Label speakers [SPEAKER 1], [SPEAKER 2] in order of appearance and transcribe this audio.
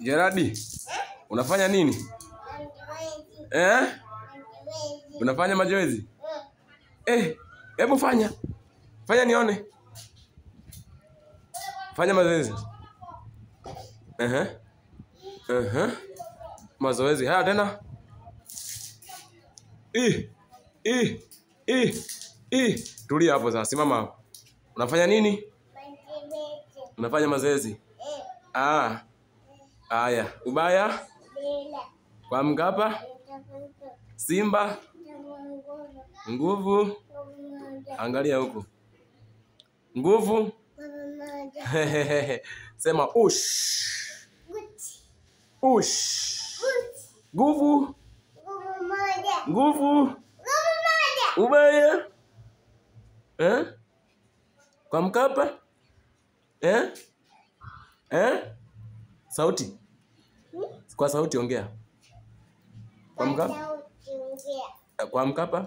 [SPEAKER 1] Gerardi, unafanya nini? Unafanya mazoezi? Hebu fanya. Fanya nione. Fanya mazoezi. Mazoezi. Haya tena. Tulia hapo sasa. Simama hapo. Unafanya nini? Unafanya mazoezi. Haya, ubaya? Kwa Mkapa? Simba? Nguvu? Angalia huko. Nguvu? Sema ush. Ush. Nguvu? Nguvu? Ubaya? Kwa Mkapa? Sauti. Kwa sauti ongea. Kwa Mkapa? Kwa Mkapa?